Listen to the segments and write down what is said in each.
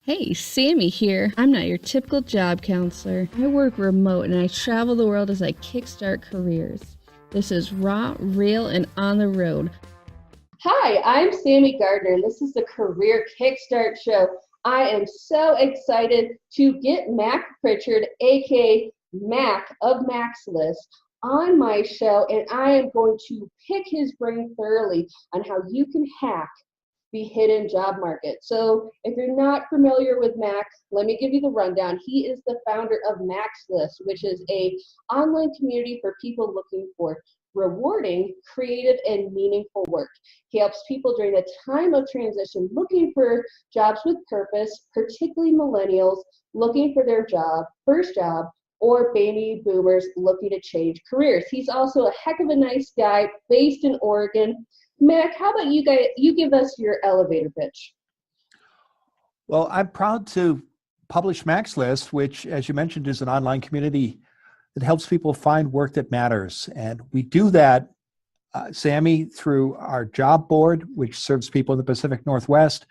Hey, Sami here. I'm not your typical job counselor. I work remote and I travel the world as I kickstart careers. This is raw, real, and on the road. Hi, I'm Sami Gardner, and this is the Career Kickstart Show. I am so excited to get Mac Pritchard, aka Mac of Mac's List, on my show, and I am going to pick his brain thoroughly on how you can hack the hidden job market. So if you're not familiar with Mac, let me give you the rundown. He is the founder of Mac's List, which is a online community for people looking for rewarding, creative, and meaningful work. He helps people during a time of transition looking for jobs with purpose, particularly millennials looking for their first job, or baby boomers looking to change careers. He's also a heck of a nice guy based in Oregon. Mac, how about you give us your elevator pitch? Well, I'm proud to publish Mac's List, which, as you mentioned, is an online community that helps people find work that matters. And we do that, Sami, through our job board, which serves people in the Pacific Northwest.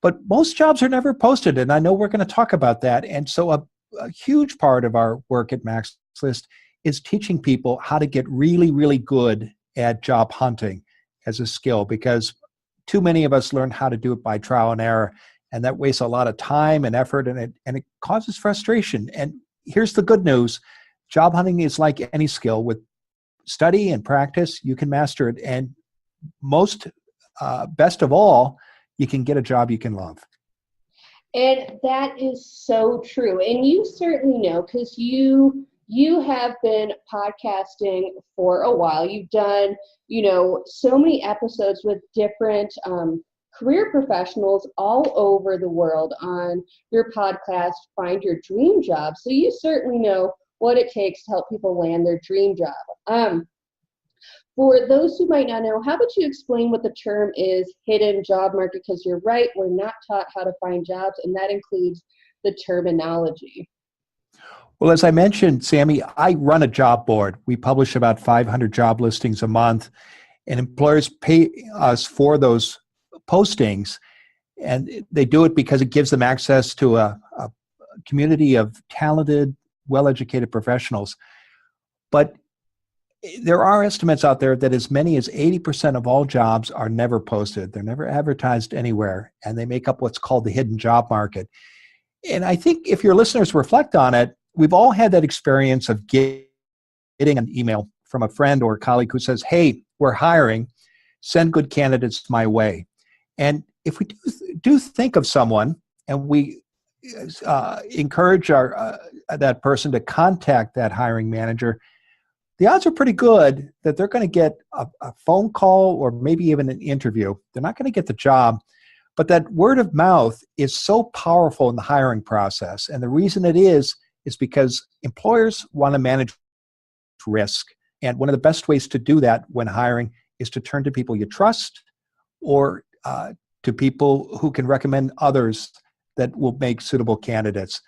But most jobs are never posted, and I know we're going to talk about that. And so a huge part of our work at Mac's List is teaching people how to get really, really good at job hunting as a skill, because too many of us learn how to do it by trial and error, and that wastes a lot of time and effort, and it causes frustration. And here's the good news. Job hunting is like any skill. With study and practice, you can master it, and best of all, you can get a job you can love. And that is so true. And you certainly know, because you have been podcasting for a while. You've done, so many episodes with different career professionals all over the world on your podcast, Find Your Dream Job. So you certainly know what it takes to help people land their dream job. For those who might not know, how about you explain what the term is, hidden job market? Because you're right, we're not taught how to find jobs, and that includes the terminology. Well, as I mentioned, Sami, I run a job board. We publish about 500 job listings a month, and employers pay us for those postings, and they do it because it gives them access to a community of talented, well-educated professionals. But there are estimates out there that as many as 80% of all jobs are never posted. They're never advertised anywhere, and they make up what's called the hidden job market. And I think if your listeners reflect on it, we've all had that experience of getting an email from a friend or a colleague who says, "Hey, we're hiring, send good candidates my way." And if we do think of someone and we encourage that person to contact that hiring manager, the odds are pretty good that they're going to get a phone call or maybe even an interview. They're not going to get the job, but that word of mouth is so powerful in the hiring process. And the reason it is because employers want to manage risk. And one of the best ways to do that when hiring is to turn to people you trust, or to people who can recommend others that will make suitable candidates.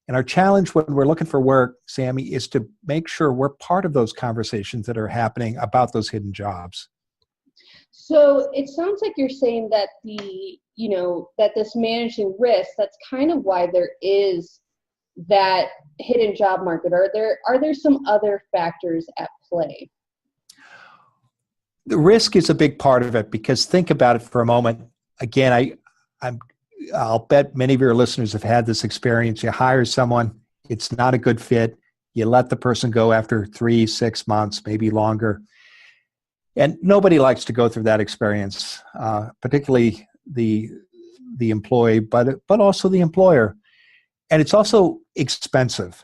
And our challenge when we're looking for work, Sami, is to make sure we're part of those conversations that are happening about those hidden jobs. So it sounds like you're saying that that this managing risk, that's kind of why there is that hidden job market. Are there some other factors at play? The risk is a big part of it, because think about it for a moment. Again, I'll bet many of your listeners have had this experience. You hire someone, it's not a good fit. You let the person go after 3-6 months, maybe longer. And nobody likes to go through that experience, particularly the employee, but also the employer. And it's also expensive.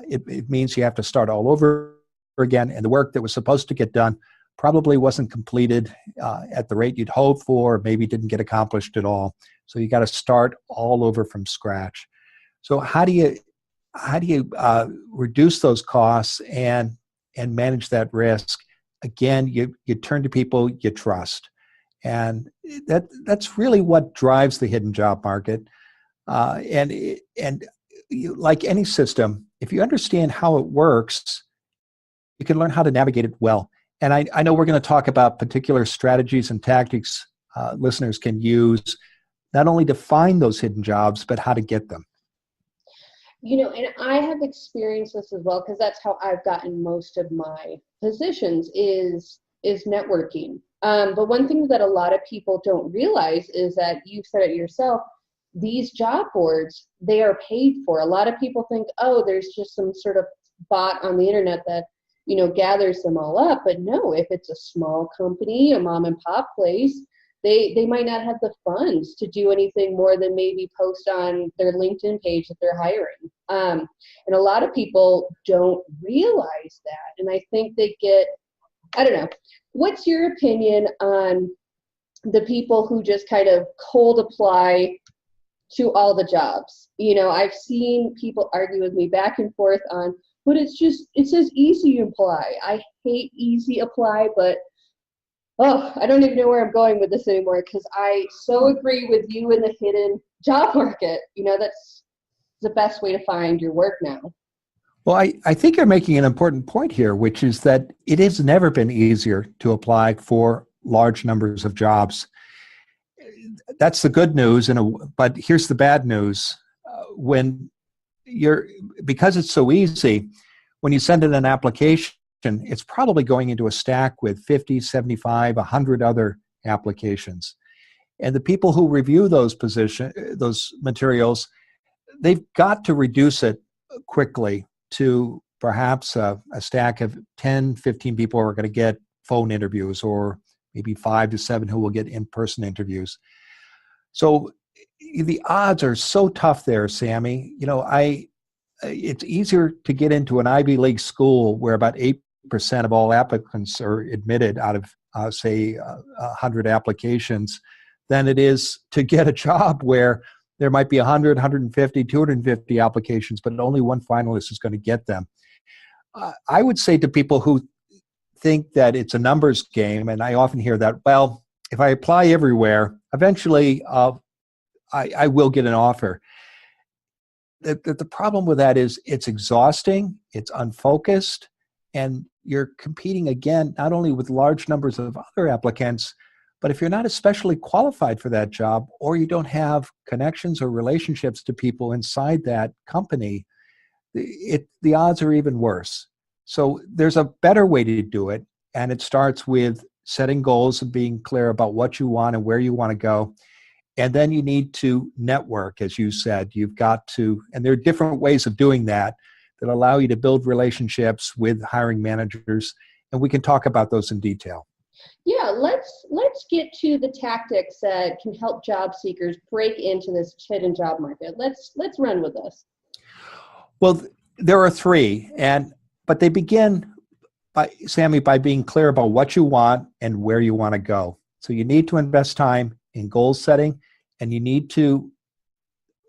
It means you have to start all over again, and the work that was supposed to get done probably wasn't completed at the rate you'd hoped for, or maybe didn't get accomplished at all. So you got to start all over from scratch. So how do you reduce those costs and manage that risk? Again, you turn to people you trust, and that's really what drives the hidden job market. Like any system, if you understand how it works, you can learn how to navigate it well. And I know we're going to talk about particular strategies and tactics listeners can use, not only to find those hidden jobs, but how to get them. And I have experienced this as well, because that's how I've gotten most of my positions is networking. But one thing that a lot of people don't realize is that, you said it yourself, these job boards, they are paid for. A lot of people think, oh, there's just some sort of bot on the internet that, gathers them all up. But no, if it's a small company, a mom and pop place, they might not have the funds to do anything more than maybe post on their LinkedIn page that they're hiring. And a lot of people don't realize that. And I think they get, I don't know, what's your opinion on the people who just kind of cold apply to all the jobs? I've seen people argue with me back and forth on, but it says easy apply. I hate easy apply, but I don't even know where I'm going with this anymore, because I so agree with you in the hidden job market. That's the best way to find your work now. Well, I think you're making an important point here, which is that it has never been easier to apply for large numbers of jobs. That's the good news, but here's the bad news. Because it's so easy, when you send in an application, it's probably going into a stack with 50, 75, 100 other applications. And the people who review those materials, they've got to reduce it quickly to perhaps a stack of 10, 15 people who are going to get phone interviews, or maybe 5 to 7 who will get in-person interviews. So the odds are so tough there, Sami. It's easier to get into an Ivy League school where about 8% of all applicants are admitted out of, say, 100 applications than it is to get a job where there might be 100, 150, 250 applications, but only one finalist is going to get them. I would say to people who think that it's a numbers game, and I often hear that, well, if I apply everywhere, eventually I will get an offer. The problem with that is it's exhausting, it's unfocused, and you're competing again, not only with large numbers of other applicants, but if you're not especially qualified for that job, or you don't have connections or relationships to people inside that company, the odds are even worse. So there's a better way to do it, and it starts with setting goals and being clear about what you want and where you want to go. And then you need to network, as you said. You've got to, and there are different ways of doing that allow you to build relationships with hiring managers, and we can talk about those in detail. Yeah, let's get to the tactics that can help job seekers break into this hidden job market. Let's run with this. Well, there are 3, but they begin by being clear about what you want and where you want to go. So you need to invest time in goal setting, and you need to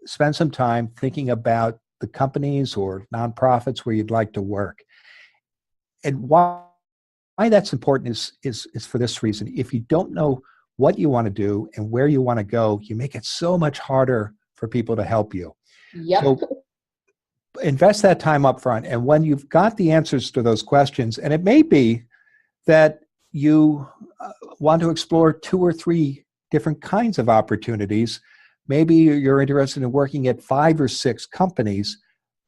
spend some time thinking about the companies or nonprofits where you'd like to work. And why that's important is for this reason. If you don't know what you want to do and where you want to go, you make it so much harder for people to help you. Yep. So invest that time up front. And when you've got the answers to those questions, and it may be that you want to explore 2 or 3 different kinds of opportunities. Maybe you're interested in working at 5 or 6 companies.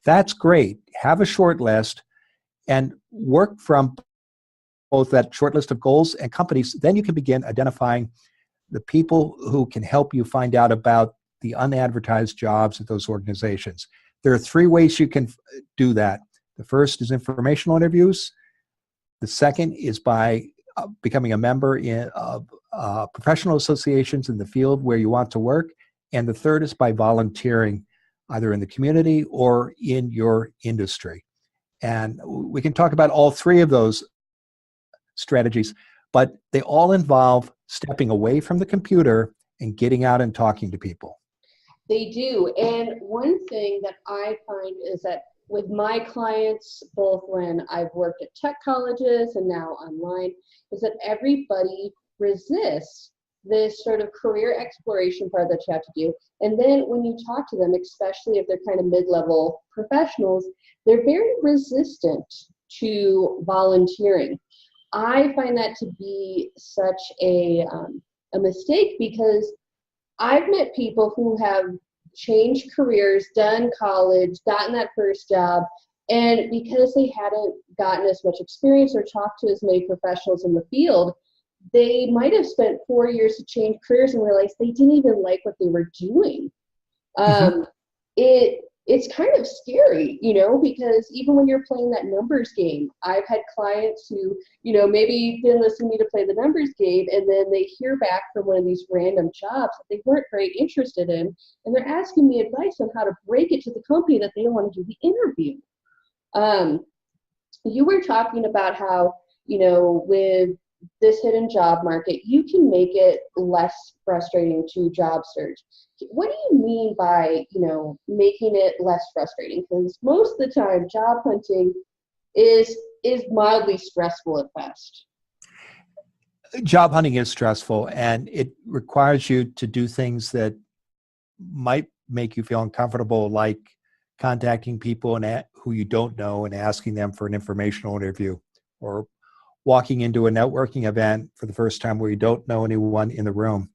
That's great. Have a short list and work from both that short list of goals and companies. Then you can begin identifying the people who can help you find out about the unadvertised jobs at those organizations. There are 3 ways you can do that. The first is informational interviews. The second is by becoming a member of professional associations in the field where you want to work. And the third is by volunteering, either in the community or in your industry. And we can talk about all 3 of those strategies, but they all involve stepping away from the computer and getting out and talking to people. They do. And one thing that I find is that with my clients, both when I've worked at tech colleges and now online, is that everybody resists this sort of career exploration part that you have to do. And then when you talk to them, especially if they're kind of mid-level professionals, they're very resistant to volunteering. I find that to be such a mistake, because I've met people who have changed careers, done college, gotten that first job, and because they hadn't gotten as much experience or talked to as many professionals in the field, they might have spent 4 years to change careers and realized they didn't even like what they were doing. Mm-hmm. It's kind of scary, because even when you're playing that numbers game, I've had clients who, maybe didn't listen to me to play the numbers game, and then they hear back from one of these random jobs that they weren't very interested in, and they're asking me advice on how to break it to the company that they don't want to do the interview. You were talking about how, with this hidden job market, you can make it less frustrating to job search. What do you mean by, making it less frustrating? Because most of the time, job hunting is mildly stressful at best. Job hunting is stressful, and it requires you to do things that might make you feel uncomfortable, like contacting people who you don't know and asking them for an informational interview, or walking into a networking event for the first time where you don't know anyone in the room.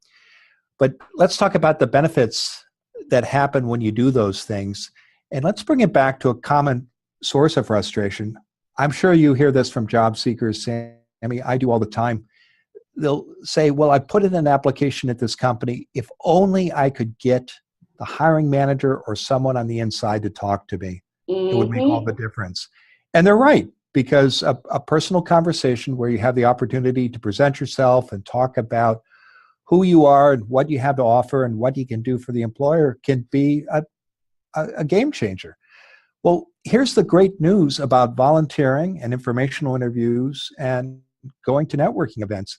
But let's talk about the benefits that happen when you do those things. And let's bring it back to a common source of frustration. I'm sure you hear this from job seekers, Sami. I do all the time. They'll say, well, I put in an application at this company. If only I could get the hiring manager or someone on the inside to talk to me. It would make all the difference. And they're right, because a personal conversation where you have the opportunity to present yourself and talk about who you are and what you have to offer and what you can do for the employer can be a game changer. Well, here's the great news about volunteering and informational interviews and going to networking events.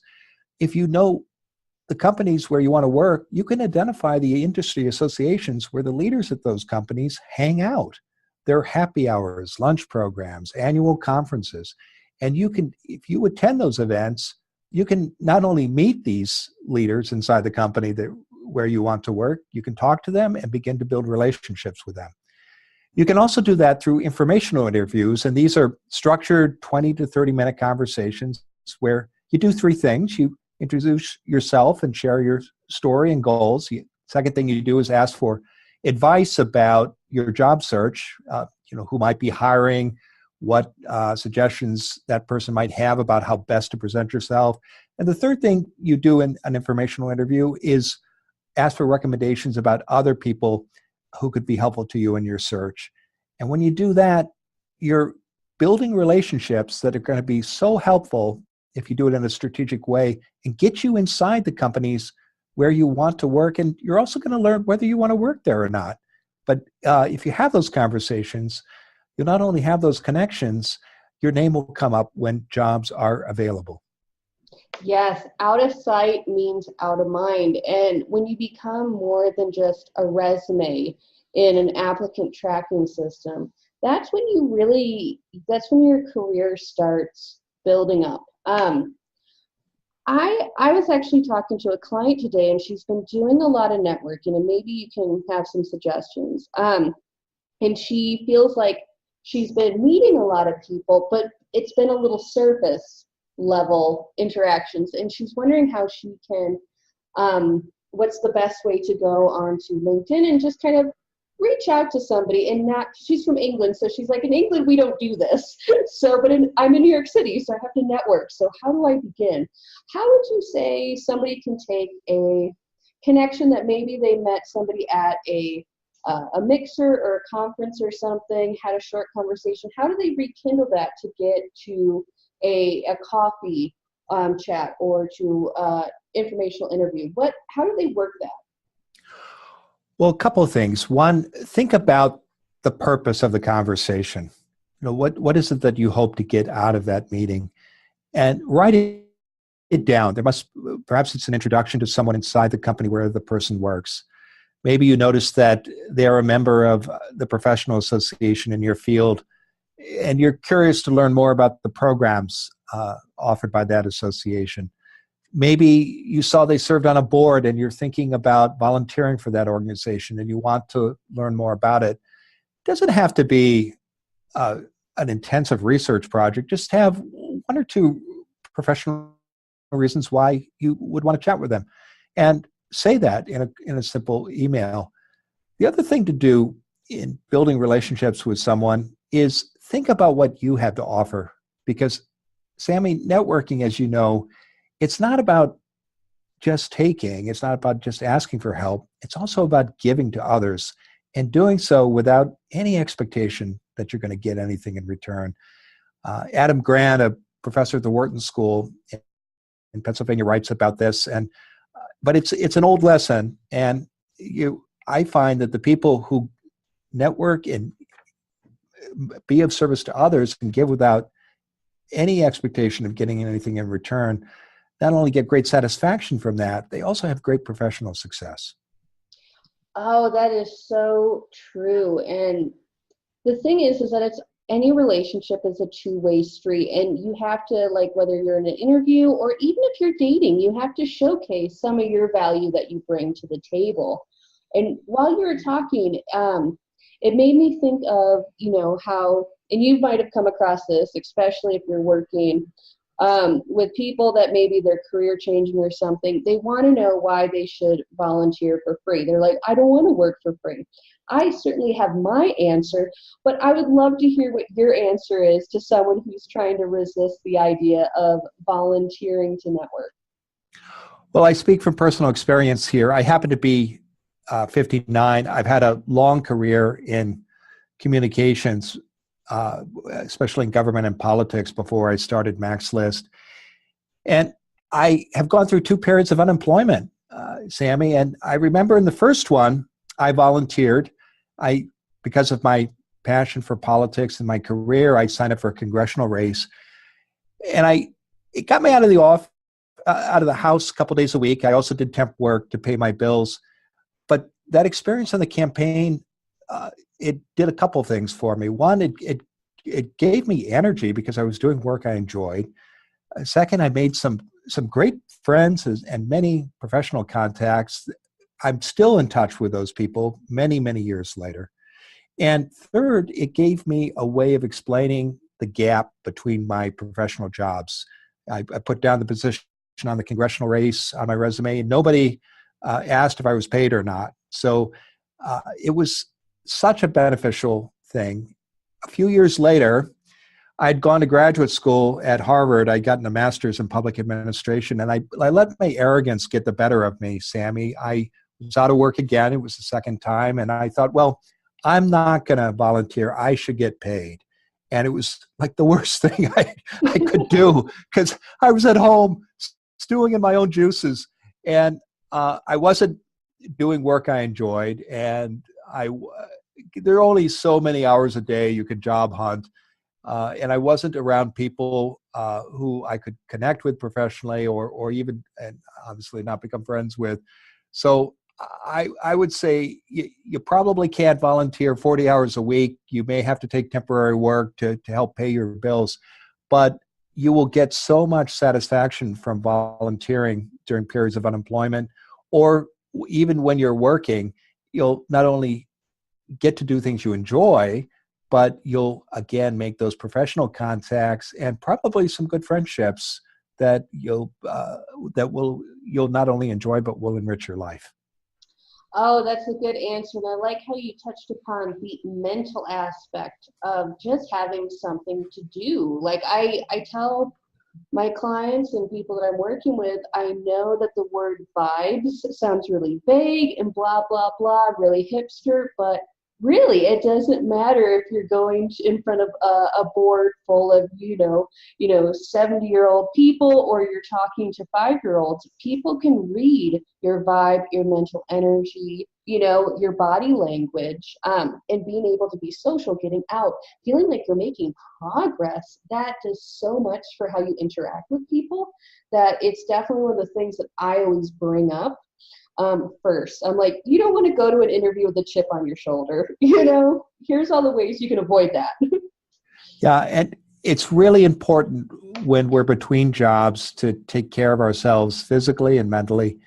If you know the companies where you want to work, you can identify the industry associations where the leaders at those companies hang out. Their happy hours, lunch programs, annual conferences. And you can, if you attend those events, you can not only meet these leaders inside the company where you want to work, you can talk to them and begin to build relationships with them. You can also do that through informational interviews, and these are structured 20 to 30-minute conversations where you do three things. You introduce yourself and share your story and goals. Second thing you do is ask for advice about your job search, who might be hiring, what suggestions that person might have about how best to present yourself. And the third thing you do in an informational interview is ask for recommendations about other people who could be helpful to you in your search. And when you do that, you're building relationships that are going to be so helpful if you do it in a strategic way and get you inside the companies where you want to work. And you're also going to learn whether you want to work there or not. But if you have those conversations, you'll not only have those connections, your name will come up when jobs are available. Yes, out of sight means out of mind. And when you become more than just a resume in an applicant tracking system, that's when your career starts building up. I was actually talking to a client today, and she's been doing a lot of networking, and maybe you can have some suggestions. And she feels like she's been meeting a lot of people, but it's been a little surface level interactions, and she's wondering how she can, what's the best way to go onto LinkedIn and just kind of reach out to somebody. And she's from England, so she's like, in England we don't do this. I'm in New York City, so I have to network. So how do I begin? How would you say somebody can take a connection that maybe they met somebody at a mixer or a conference or something, had a short conversation? How do they rekindle that to get to a coffee chat or to informational interview? How do they work that? Well, a couple of things. One, think about the purpose of the conversation. What is it that you hope to get out of that meeting? And write it down. Perhaps it's an introduction to someone inside the company where the person works. Maybe you notice that they're a member of the professional association in your field, and you're curious to learn more about the programs offered by that association. Maybe you saw they served on a board and you're thinking about volunteering for that organization and you want to learn more about it. It doesn't have to be an intensive research project. Just have one or two professional reasons why you would want to chat with them. And say that in a simple email. The other thing to do in building relationships with someone is think about what you have to offer. Because, Sami, networking, as you know, it's not about just taking. It's not about just asking for help. It's also about giving to others and doing so without any expectation that you're going to get anything in return. Adam Grant, a professor at the Wharton School in Pennsylvania, writes about this. But it's an old lesson, and I find that the people who network and be of service to others and give without any expectation of getting anything in return, not only get great satisfaction from that, they also have great professional success. Oh, that is so true. And the thing is that any relationship is a two-way street, and you have to, like, whether you're in an interview or even if you're dating, you have to showcase some of your value that you bring to the table. And while you were talking, it made me think of, how, and you might have come across this, especially if you're working with people that maybe they're career changing or something. They want to know why they should volunteer for free. They're like, I don't want to work for free. I certainly have my answer, but I would love to hear what your answer is to someone who's trying to resist the idea of volunteering to network. Well, I speak from personal experience here. I happen to be 59. I've had a long career in communications, especially in government and politics, before I started Mac's List. And I have gone through 2 periods of unemployment, Sami. And I remember in the first one, I volunteered. Because of my passion for politics and my career, I signed up for a congressional race. And it got me out of the house a couple days a week. I also did temp work to pay my bills. But that experience on the campaign, it did a couple of things for me. One, it gave me energy because I was doing work I enjoyed. Second, I made some great friends and many professional contacts. I'm still in touch with those people many, many years later. And third, it gave me a way of explaining the gap between my professional jobs. I put down the position on the congressional race on my resume, and nobody asked if I was paid or not. So it was such a beneficial thing. A few years later, I'd gone to graduate school at Harvard. I'd gotten a master's in public administration, and I let my arrogance get the better of me, Sami. I was out of work again. It was the second time. And I thought, well, I'm not going to volunteer. I should get paid. And it was like the worst thing I could do because I was at home stewing in my own juices. And I wasn't doing work I enjoyed. And there are only so many hours a day you could job hunt. And I wasn't around people who I could connect with professionally or even, and obviously not become friends with. So I would say you probably can't volunteer 40 hours a week. You may have to take temporary work to help pay your bills, but you will get so much satisfaction from volunteering during periods of unemployment, or even when you're working. You'll not only get to do things you enjoy, but you'll again make those professional contacts and probably some good friendships that you'll not only enjoy but will enrich your life. Oh, that's a good answer. And I like how you touched upon the mental aspect of just having something to do. Like I tell my clients and people that I'm working with, I know that the word vibes sounds really vague and blah, blah, blah, really hipster, but really, it doesn't matter if you're going in front of a board full of, 70-year-old people, or you're talking to 5-year-olds. People can read your vibe, your mental energy, your body language, and being able to be social, getting out, feeling like you're making progress. That does so much for how you interact with people that it's definitely one of the things that I always bring up. First, I'm like, you don't want to go to an interview with a chip on your shoulder. Here's all the ways you can avoid that. Yeah, and it's really important when we're between jobs to take care of ourselves physically and mentally,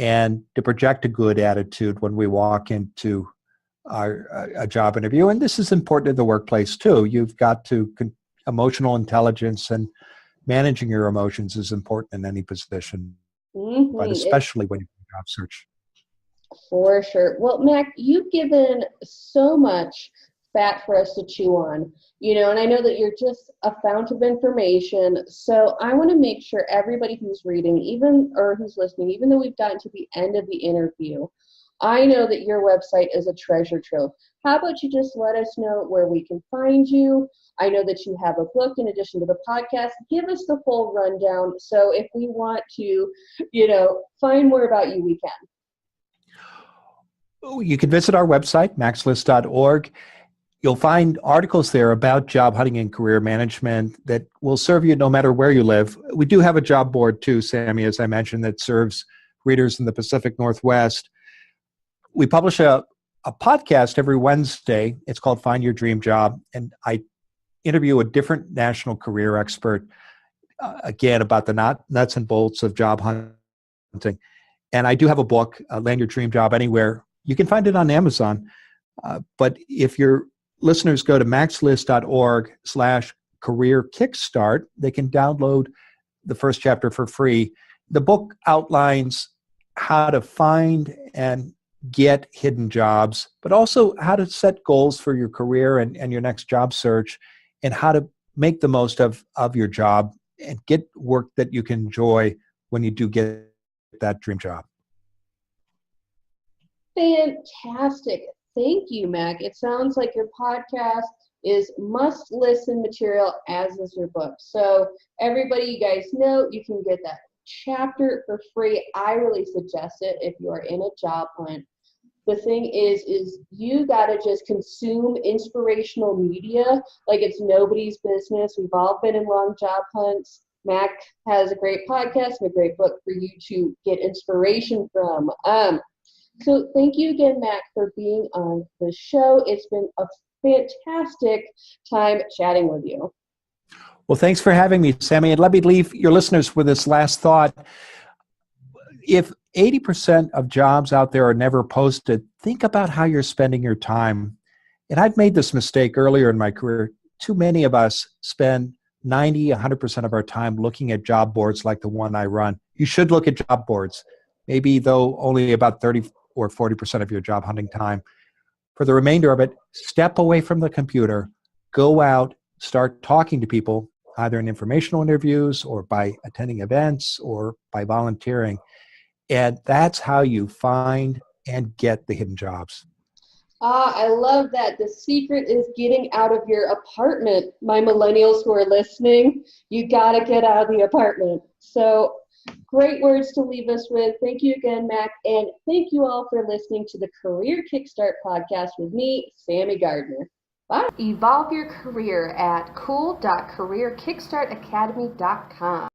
and to project a good attitude when we walk into a job interview. And this is important in the workplace too. You've got to emotional intelligence and managing your emotions is important in any position, but especially when you job search. For sure. Well, Mac, you've given so much fat for us to chew on, and I know that you're just a fount of information. So I want to make sure everybody who's reading, or who's listening, even though we've gotten to the end of the interview, I know that your website is a treasure trove. How about you just let us know where we can find you? I know that you have a book in addition to the podcast. Give us the full rundown. So if we want to, find more about you, we can. You can visit our website, maxlist.org. You'll find articles there about job hunting and career management that will serve you no matter where you live. We do have a job board too, Sami, as I mentioned, that serves readers in the Pacific Northwest. We publish a podcast every Wednesday. It's called Find Your Dream Job, and I interview a different national career expert, again, about the nuts and bolts of job hunting. And I do have a book, Land Your Dream Job Anywhere. You can find it on Amazon. But if your listeners go to maxlist.org/career kickstart, they can download the first chapter for free. The book outlines how to find and get hidden jobs, but also how to set goals for your career and your next job search, and how to make the most of your job and get work that you can enjoy when you do get that dream job. Fantastic. Thank you, Mac. It sounds like your podcast is must-listen material, as is your book. So everybody, you guys know, you can get that chapter for free. I really suggest it if you are in a job hunt. The thing is you got to just consume inspirational media like it's nobody's business. We've all been in long job hunts. Mac has a great podcast and a great book for you to get inspiration from. So thank you again, Mac, for being on the show. It's been a fantastic time chatting with you. Well, thanks for having me, Sami. And let me leave your listeners with this last thought. If 80% of jobs out there are never posted, think about how you're spending your time. And I've made this mistake earlier in my career. Too many of us spend 100% of our time looking at job boards like the one I run. You should look at job boards, maybe though only about 30 or 40% of your job hunting time. For the remainder of it, step away from the computer, go out, start talking to people, either in informational interviews or by attending events or by volunteering. And that's how you find and get the hidden jobs. I love that. The secret is getting out of your apartment. My millennials who are listening, you got to get out of the apartment. So great words to leave us with. Thank you again, Mac. And thank you all for listening to the Career Kickstart podcast with me, Sami Gardner. Bye. Evolve your career at cool.careerkickstartacademy.com.